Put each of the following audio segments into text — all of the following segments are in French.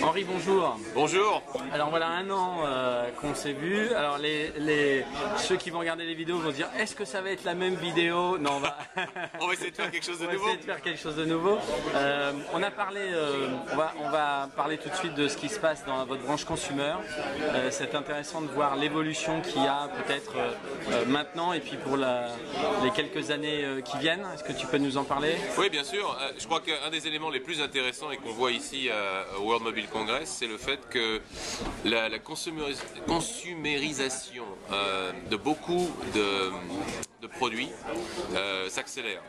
Henri, bonjour. Bonjour. Alors voilà un an qu'on s'est vu. Alors ceux qui vont regarder les vidéos vont dire est-ce que ça va être la même vidéo? Non, On va essayer de faire quelque chose de nouveau. On va essayer de faire quelque chose de nouveau. On va parler tout de suite de ce qui se passe dans votre branche consumer. C'est intéressant de voir l'évolution qu'il y a peut-être maintenant et puis pour les quelques années qui viennent. Est-ce que tu peux nous en parler? Oui, bien sûr. Je crois qu'un des éléments les plus intéressants et qu'on voit ici au World Mobile Congress, c'est le fait que la consumérisation de beaucoup de produits s'accélère.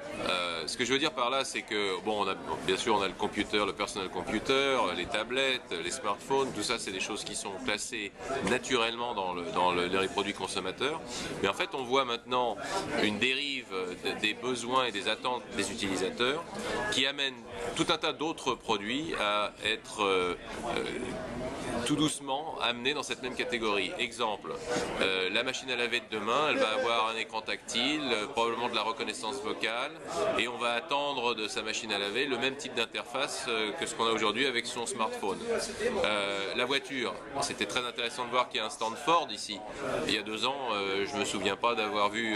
Ce que je veux dire par là, c'est que, bon, bien sûr, on a le computer, le personal computer, les tablettes, les smartphones, tout ça, c'est des choses qui sont classées naturellement dans les produits consommateurs. Mais en fait, on voit maintenant une dérive des besoins et des attentes des utilisateurs qui amène tout un tas d'autres produits à être tout doucement amenés dans cette même catégorie. Exemple, la machine à laver de demain, elle va avoir un écran tactile, probablement de la reconnaissance vocale, et on va attendre de sa machine à laver le même type d'interface que ce qu'on a aujourd'hui avec son smartphone. La voiture, c'était très intéressant de voir qu'il y a un stand Ford ici. Il y a 2 ans, je ne me souviens pas d'avoir vu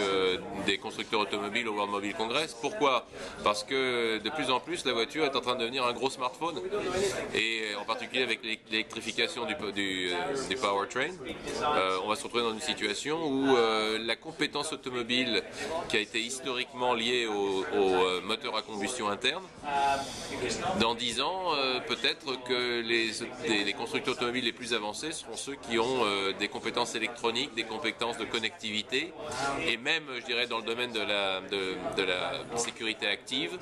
des constructeurs automobiles au World Mobile Congress. Pourquoi? Parce que de plus en plus, la voiture est en train de devenir un gros smartphone, et en particulier avec l'électrification du powertrain, on va se retrouver dans une situation où la compétence automobile qui a été historiquement liée au moteur à combustion interne, dans 10 ans, peut-être que les constructeurs automobiles les plus avancés seront ceux qui ont des compétences électroniques, des compétences de connectivité, et même, je dirais, dans le domaine de la sécurité active,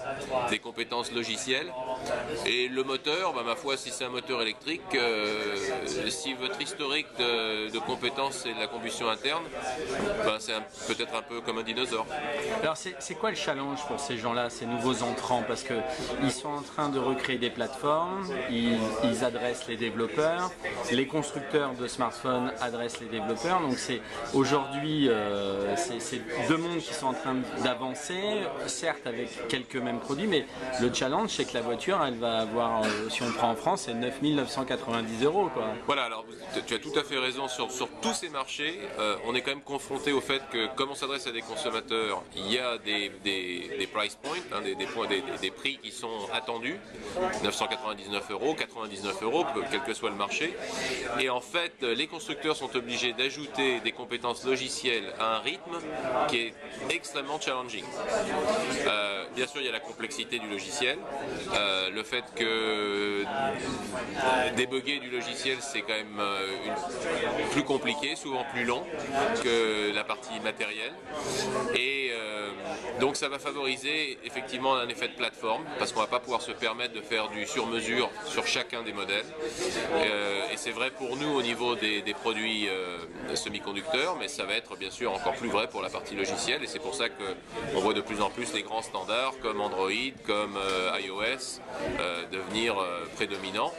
des compétences logicielles. Et le moteur, ma foi, si c'est un moteur électrique, si votre historique de compétences c'est de la combustion interne, c'est peut-être un peu comme un dinosaure. Alors c'est quoi le challenge pour ces gens-là, ces nouveaux entrants? Parce qu'ils sont en train de recréer des plateformes, ils adressent les développeurs, les constructeurs de smartphones adressent les développeurs, donc c'est aujourd'hui c'est 2 mondes qui sont en train d'avancer, certes avec quelques mêmes produits, mais le challenge c'est que la voiture elle va avoir, si on prend en France, c'est 9 990 €, quoi. Voilà, alors tu as tout à fait raison, sur tous ces marchés, on est quand même confronté au fait que comme on s'adresse à des consommateurs, il y a des price points, hein, des prix qui sont attendus, 999 €, 99 €, quel que soit le marché, et en fait les constructeurs sont obligés d'ajouter des compétences logicielles à un rythme qui est extrêmement challenging. Bien sûr, il y a la complexité du logiciel, le fait que débugger du logiciel c'est quand même plus compliqué, souvent plus long que la partie matérielle, et donc ça va favoriser effectivement un effet de plateforme parce qu'on va pas pouvoir se permettre de faire du sur-mesure sur chacun des modèles, et c'est vrai pour nous au niveau des produits semi-conducteurs, mais ça va être bien sûr encore plus vrai pour la partie logicielle, et c'est pour ça qu'on voit de plus en plus les grands standards comme Android, comme iOS devenir prédominants,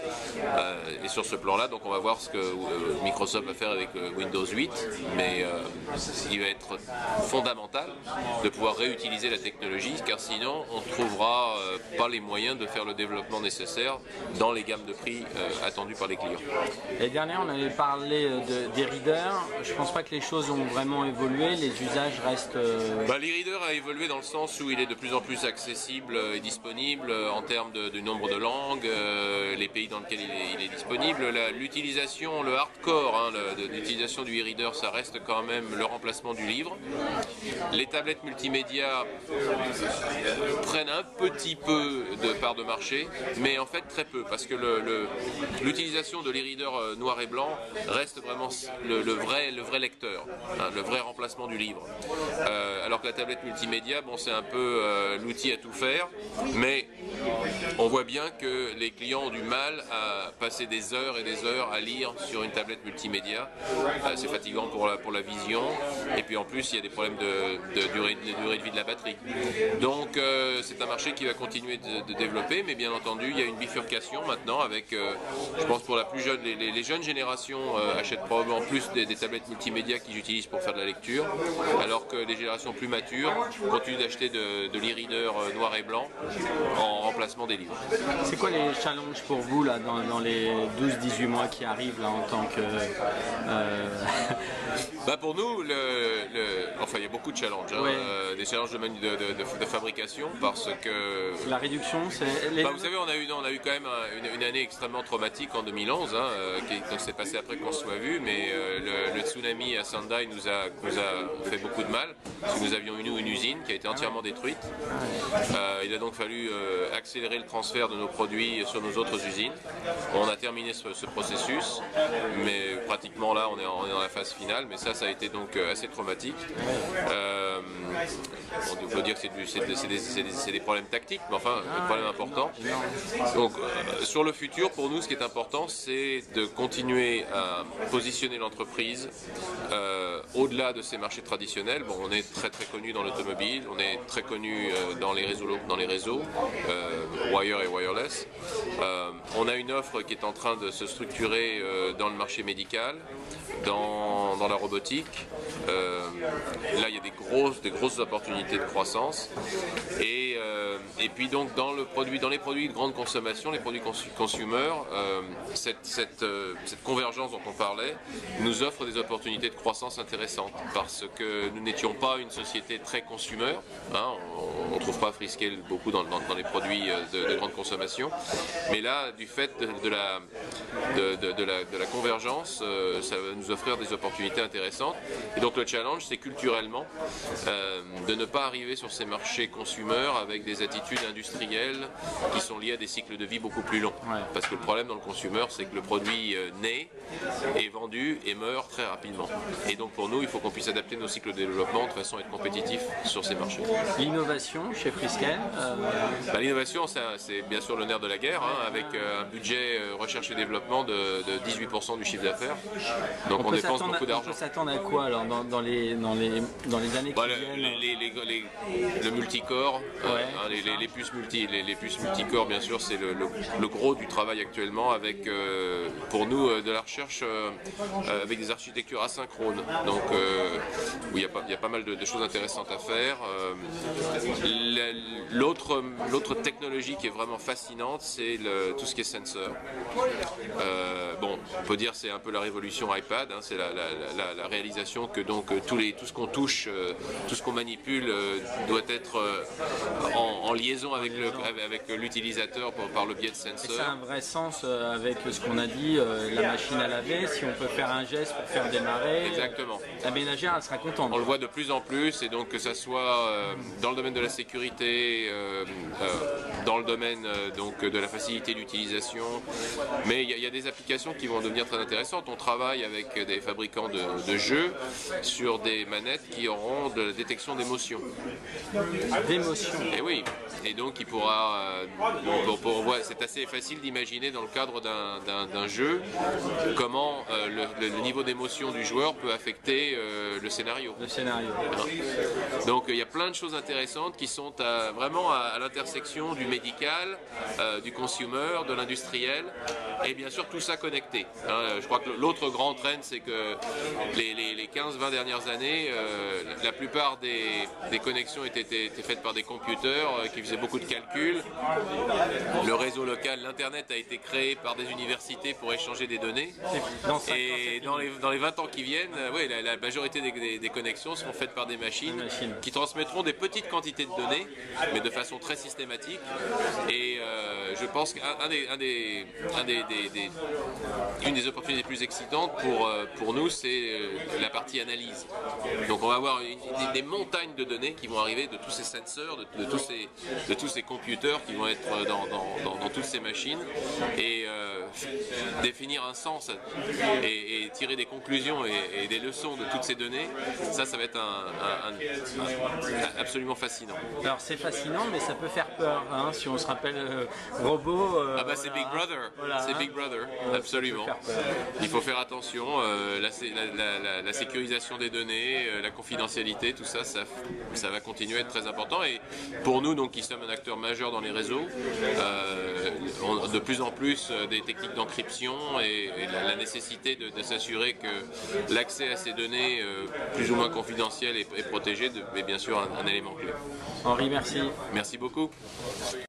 et sur ce plan là donc on va voir ce que Microsoft va faire avec Windows 8, mais il va être fondamental de pouvoir réutiliser la technologie, car sinon on ne trouvera pas les moyens de faire le développement nécessaire dans les gammes de prix attendues par les clients. L'année dernière on avait parlé des readers, je pense pas que les choses ont vraiment évolué, les usages restent... L'e-reader a évolué dans le sens où il est de plus en plus accessible et disponible en termes du nombre de langues, les pays dans lesquels il est disponible. L'utilisation, le hardcore l'utilisation du e-reader, ça reste quand même le remplacement du livre. Les tablettes multimédia prennent un petit peu de part de marché, mais en fait très peu, parce que l'utilisation de l'e-reader noir et blanc reste vraiment le vrai lecteur, hein, le vrai remplacement du livre. Alors que la tablette multimédia, bon, c'est un peu l'outil à tout faire, mais on voit bien que les clients ont du mal à passer des heures et des heures à lire sur une tablette multimédia. C'est fatigant pour la vision, et puis en plus il y a des problèmes de durée de vie de la batterie. Donc c'est un marché qui va continuer de développer, mais bien entendu il y a une bifurcation maintenant avec, je pense pour la plus jeune, les jeunes générations achètent probablement plus des tablettes multimédia qu'ils utilisent pour faire de la lecture, alors que les générations plus matures continuent d'acheter de l'e-reader noir et blanc en remplacement des livres. C'est quoi les challenges pour vous là, dans les 12-18 mois qui arrivent là, en tant que... Bah pour nous, enfin il y a beaucoup de challenges, hein, ouais. Des challenges de fabrication, parce que... La réduction, c'est... Bah, vous savez, on a eu quand même une année extrêmement traumatique en 2011, hein, qui s'est passé après qu'on se soit vu, mais le tsunami à Sendai nous a fait beaucoup de mal, parce que nous avions une usine qui a été entièrement détruite. Il a donc fallu accélérer le transfert de nos produits sur nos autres usines. On a terminé ce processus, mais pratiquement là on est dans la phase finale, mais ça a été donc assez traumatique. On peut dire que c'est des problèmes tactiques, mais enfin des problèmes importants. Donc sur le futur, pour nous ce qui est important, c'est de continuer à positionner l'entreprise au-delà de ces marchés traditionnels. Bon, on est très connu dans l'automobile, on est très connu dans les réseaux wire et wireless. On a une offre qui est en train de se structurer dans le marché médical, dans la robotique. Là, il y a des grosses opportunités de croissance. Et puis donc dans les produits de grande consommation, les produits consumer, cette convergence dont on parlait nous offre des opportunités de croissance intéressantes, parce que nous n'étions pas une société très consumer, hein, on ne trouve pas Freescale beaucoup dans les produits de grande consommation, mais là, du fait de la convergence, ça va nous offrir des opportunités intéressantes. Et donc le challenge, c'est culturellement de ne pas arriver sur ces marchés consumer avec des attitudes industrielles qui sont liées à des cycles de vie beaucoup plus longs. Ouais. Parce que le problème dans le consumer, c'est que le produit naît, est vendu et meurt très rapidement. Et donc pour nous, il faut qu'on puisse adapter nos cycles de développement de façon à être compétitif sur ces marchés. L'innovation chez Freescale L'innovation, c'est bien sûr le nerf de la guerre, hein, avec un budget recherche et développement de 18% du chiffre d'affaires. Donc on dépense beaucoup d'argent. On peut s'attendre à quoi alors dans les années qui viennent? Le multicore, les puces multicore, bien sûr, c'est le gros du travail actuellement, avec pour nous de la recherche avec des architectures asynchrones, donc où il y a pas mal de choses intéressantes à faire. L'autre technologie qui est vraiment fascinante, c'est tout ce qui est sensor. Bon, on peut dire c'est un peu la révolution iPad, hein, c'est la réalisation que donc tout ce qu'on touche, tout ce qu'on manipule doit être en liaison avec l'utilisateur par le biais de sensors. C'est un vrai sens avec ce qu'on a dit, la machine à laver, si on peut faire un geste pour faire démarrer. Exactement. La ménagère, elle sera contente. On le voit de plus en plus, et donc que ça soit dans le domaine de la sécurité, dans le domaine donc de la facilité d'utilisation, mais il y a des applications qui vont devenir très intéressantes. On travaille avec des fabricants de jeux sur des manettes qui auront de la détection d'émotions. D'émotions. Et oui, et donc il pourra, c'est assez facile d'imaginer dans le cadre d'un jeu comment le niveau d'émotion du joueur peut affecter le scénario. Donc il y a plein de choses intéressantes qui sont vraiment à l'intersection du médical, du consumer, de l'industriel, et bien sûr tout ça connecté. Je crois que l'autre grand trend, c'est que les 15-20 dernières années, la plupart des connexions étaient faites par des computers qui faisaient beaucoup de calculs. Le réseau local, l'internet a été créé par des universités pour échanger des données. Et dans les 20 ans qui viennent, la majorité des connexions seront faites par des machines qui transmettront des petites quantités de données, mais de façon très systématique. Et je pense qu'une des opportunités les plus excitantes pour nous, c'est la partie analyse. Donc on va avoir des montagnes de données qui vont arriver de tous ces sensors, de tous ces computers qui vont être dans toutes ces machines. Et définir un sens et tirer des conclusions et des leçons de toutes ces données, ça va être absolument fascinant. Alors c'est fascinant, mais ça peut faire peur, hein, si on se rappelle robot. Ah bah c'est Big Brother, voilà, c'est Big Brother, absolument. Il faut faire attention, la sécurisation des données, la confidentialité, tout ça, ça va continuer à être très important. Et pour nous, donc, qui sommes un acteur majeur dans les réseaux, de plus en plus des techniques d'encryption et la nécessité de s'assurer que l'accès à ces données plus ou moins confidentielles est protégé est bien sûr un élément clé. Henri, merci. Merci beaucoup.